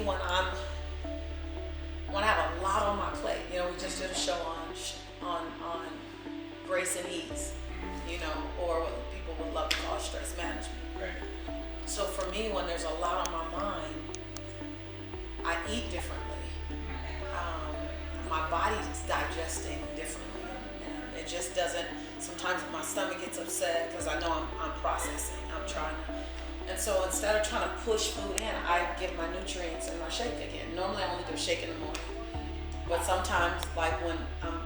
when I have a lot on my plate, we just did a show on grace and ease, or what people would love to call stress management. Right. So for me, when there's a lot on my mind, I eat differently. My body's digesting differently, and it just doesn't. Sometimes my stomach gets upset because I know I'm processing. I'm trying to, and so instead of trying to push food in, I give my nutrients in my shake again. Normally, I only do a shake in the morning, but sometimes, like when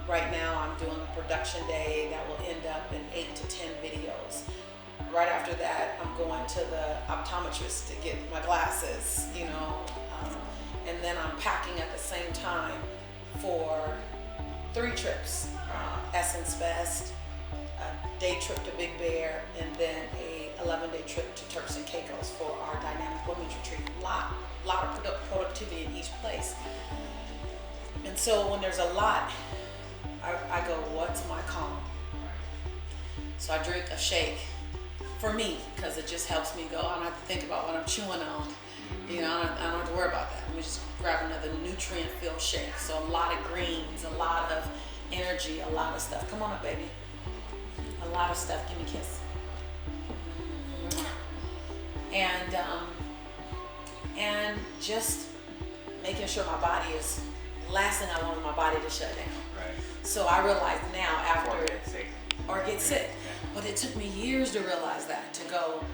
right now, I'm doing a production day that will end up in 8 to 10 videos. Right after that, I'm going to the optometrist to get my glasses, and then I'm packing at the same time for 3 trips, Essence Fest, a day trip to Big Bear, and then a 11-day trip to Turks and Caicos for our Dynamic Women's Retreat. Lot of productivity in each place. And so when there's a lot, I go, what's my calm? So I drink a shake for me, because it just helps me go. I don't have to think about what I'm chewing on. I don't have to worry about that. Let me just grab another nutrient-filled shake. So a lot of greens, a lot of energy, a lot of stuff. Come on up, baby. A lot of stuff. Give me a kiss. And just making sure my body is, last thing I want is my body to shut down. Right. So I realize now after, Or get sick. Yeah. But it took me years to realize that, to go,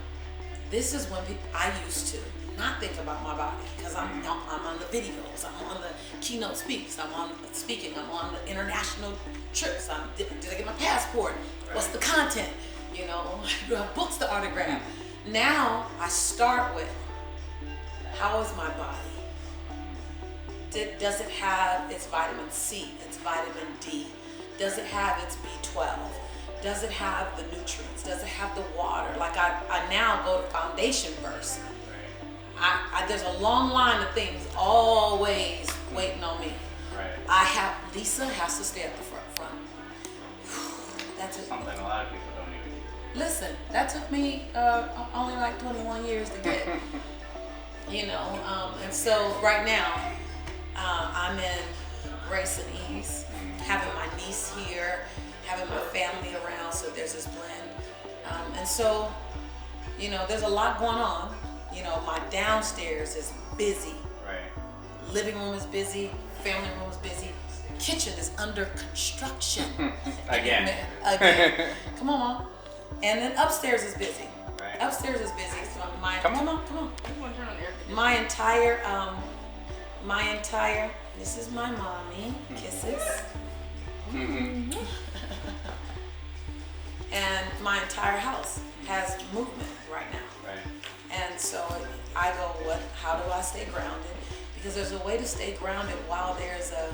this is when I used to not think about my body, because I'm on the videos, I'm on the keynote speaks, I'm on the international trips, did I get my passport? Right. What's the content? Do I have books to autograph? Now I start with, how is my body? Does it have its vitamin C, its vitamin D? Does it have its B12? Does it have the nutrients? Does it have the water? Like I now go to foundation first. There's a long line of things always waiting on me. Right. Lisa has to stay at the front. That's something a lot of people don't even do. Listen, that took me only like 21 years to get. And so right now, I'm in grace and ease, having my niece here, having my family around, so there's this blend. And so, there's a lot going on. My downstairs is busy. Right. Living room is busy, family room is busy, kitchen is under construction. Again. Come on, Mom. And then upstairs is busy. Right. Upstairs is busy. So Come on. My entire, this is my mommy, kisses. And my entire house has movement right now. Right. And so I go, how do I stay grounded? Because there's a way to stay grounded while there's a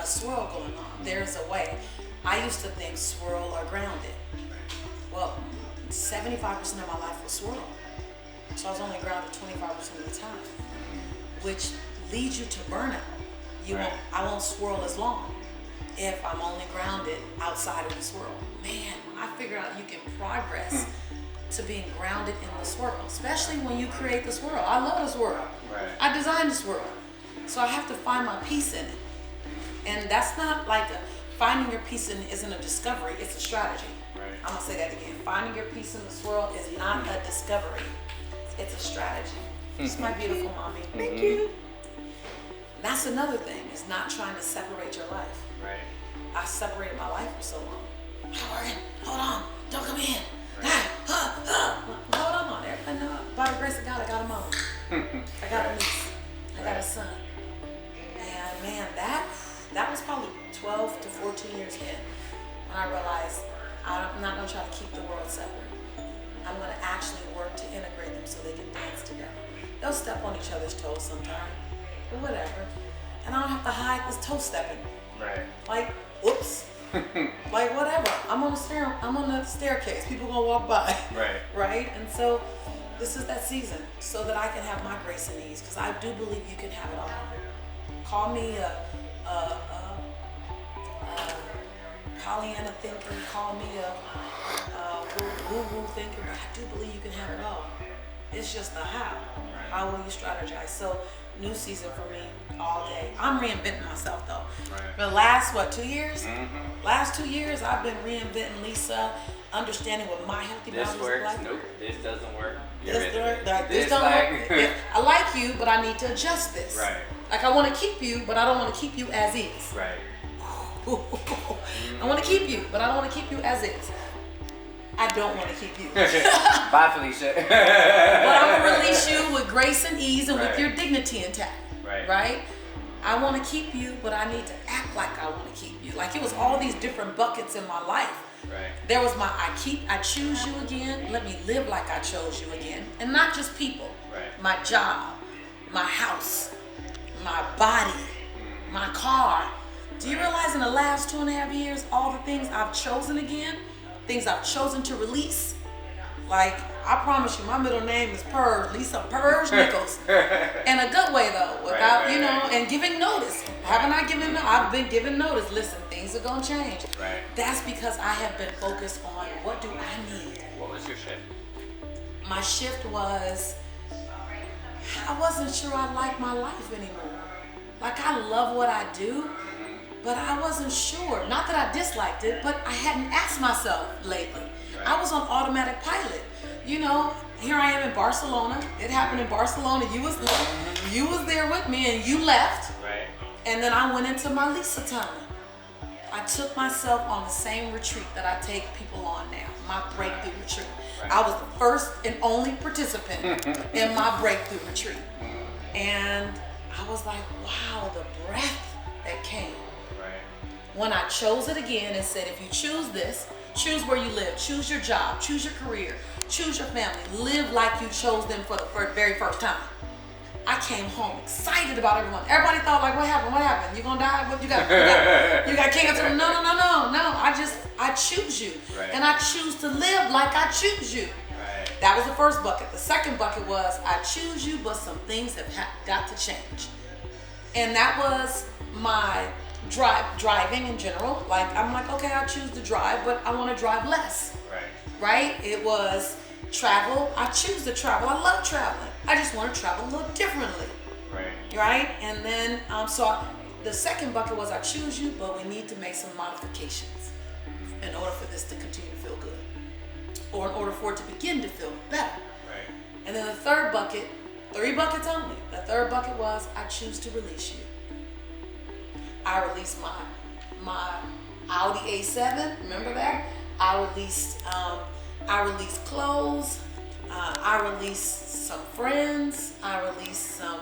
swirl going on. There's a way. I used to think swirl or grounded. Well, 75% of my life was swirl. So I was only grounded 25% of the time, which leads you to burnout. I won't swirl as long if I'm only grounded outside of the swirl. Man, when I figured out you can progress to being grounded in the swirl, especially when you create the swirl. I love the swirl. Right. I designed the swirl. So I have to find my peace in it. And that's not like finding your peace in it isn't a discovery, it's a strategy. Right. I'm gonna say that again. Finding your peace in the swirl is not a discovery, it's a strategy. It's my beautiful mommy. Thank you. That's another thing, is not trying to separate your life. Right. I separated my life for so long. Hold on, don't come in. Right. Hold on, everybody know. By the grace of God, I got a mom. I got a niece. I got a son. And man, that was probably 12 to 14 years in when I realized I'm not going to try to keep the world separate. I'm going to actually work to integrate them so they can dance together. They'll step on each other's toes sometime, but whatever. And I don't have to hide this toe stepping. Right. Like, whoops. Like whatever. I'm on the staircase. People gonna walk by. Right. Right? And so this is that season so that I can have my grace and ease, because I do believe you can have it all. Call me a Pollyanna thinker, call me a woo-woo thinker, but I do believe you can have it all. It's just the how. How will you strategize? So New season for me all day. I'm reinventing myself though. Right. The last 2 years? Mm-hmm. Last 2 years, I've been reinventing Lisa, understanding what my healthy This boundaries works. look like. Nope. This doesn't work. Get This rid of it. like, this This don't like- work. I like you, but I need to adjust this. Right. Like I want to keep you, but I don't want to keep you as is. Right. I want to keep you, but I don't want to keep you as is. I don't want to keep you. Bye, Felicia. But I'm gonna release you with grace and ease and with Right. your dignity intact. Right. Right? I want to keep you, but I need to act like I want to keep you. Like it was all these different buckets in my life. Right. There was my I choose you again. Let me live like I chose you again. And not just people. Right. My job, my house, my body, my car. Do you realize in the last 2.5 years, all the things I've chosen again, things I've chosen to release? Like, I promise you, my middle name is Purge, Lisa Purge Nichols. In a good way though, without, Right. and giving notice. Haven't I given notice? I've been giving notice. Listen, things are gonna change. Right. That's because I have been focused on what do I need. What was your shift? My shift was, I wasn't sure I liked my life anymore. Like I love what I do, but I wasn't sure. Not that I disliked it, but I hadn't asked myself lately. Right. I was on automatic pilot. Here I am in Barcelona. It happened in Barcelona. You was there with me and you left. Right. And then I went into my Lisa time. I took myself on the same retreat that I take people on now, my breakthrough retreat. Right. I was the first and only participant in my breakthrough retreat. And I was like, wow, the breath that came. Right. When I chose it again and said, if you choose this, choose where you live, choose your job, choose your career, choose your family, live like you chose them for the very first time. I came home excited about everyone. Everybody thought like, what happened? What happened? You gonna die? What you got? You got cancer? No. I choose you. Right. And I choose to live like I choose you. Right. That was the first bucket. The second bucket was, I choose you, but some things have got to change. And that was my driving in general. Like, I'm like, okay, I choose to drive, but I want to drive less. Right? It was travel. I choose to travel. I love traveling. I just want to travel a little differently. Right? And then, the second bucket was, I choose you, but we need to make some modifications in order for this to continue to feel good. Or in order for it to begin to feel better. Right. And then the third bucket, 3 buckets only. The third bucket was, I choose to release you. I released my Audi A7. Remember that? I released clothes. I released some friends. I released some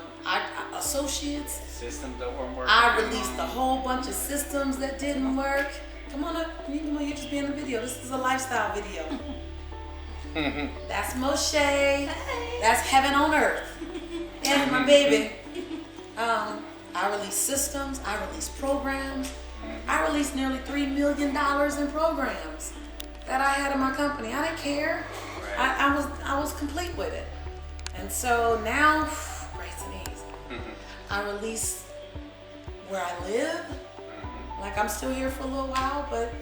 associates. Systems that weren't working. I released a whole bunch of systems that didn't work. Come on up. You just be in the video. This is a lifestyle video. That's Moshe. Hey. That's heaven on earth. And my baby. I released systems. I released programs. I released nearly $3 million in programs that I had in my company. I didn't care. Right. I was complete with it. And so now, grace and ease. I released where I live. Like I'm still here for a little while, but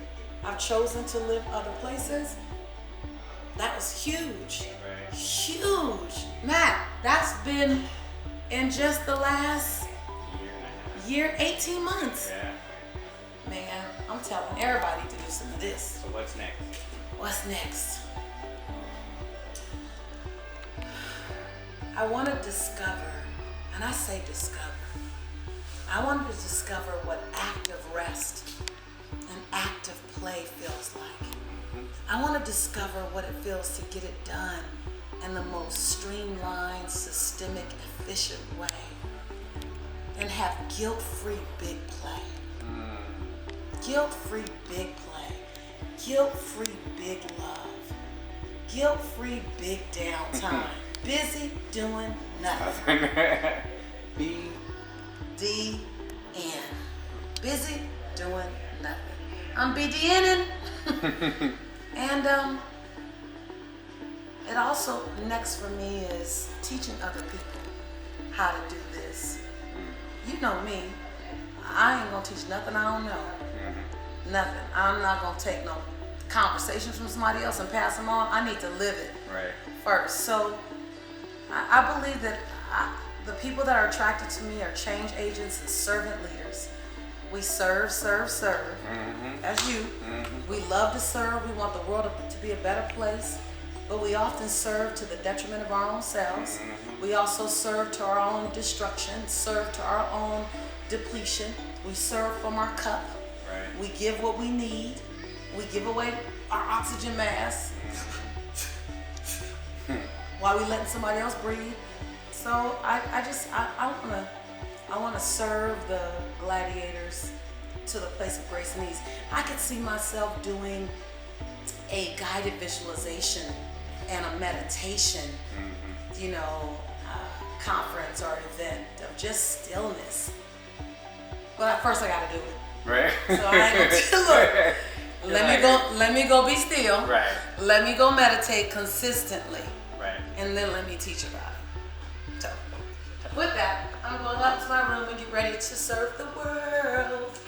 I've chosen to live other places. That was huge. Right. Huge. Matt, that's been in just the last year, 18 months. Yeah. Man, I'm telling everybody to do some of this. So what's next? What's next? I want to discover, and I say discover, I want to discover what active rest and active play feels like. I want to discover what it feels to get it done in the most streamlined, systemic, efficient way. And have guilt-free big play. Guilt-free big play. Guilt-free big love. Guilt-free big downtime. Busy doing nothing. BDN. Busy doing nothing. I'm BDNing. And it also, next for me is teaching other people how to do this. You know me. I ain't gonna teach nothing I don't know. Nothing. I'm not gonna take no conversations from somebody else and pass them on. I need to live it first. So I believe that the people that are attracted to me are change agents and servant leaders. We serve. As you. We love to serve. We want the world to be a better place. But we often serve to the detriment of our own selves. We also serve to our own destruction, serve to our own depletion. We serve from our cup. Right. We give what we need. We give away our oxygen mask while we letting somebody else breathe. So I want to serve the gladiators to the place of grace and ease. I could see myself doing a guided visualization and a meditation, conference or event of just stillness. But first I gotta do it. Right. So I ain't gonna look. Let me go be still. Right. Let me go meditate consistently. Right. And then let me teach about it. So with that, I'm going up to my room and get ready to serve the world.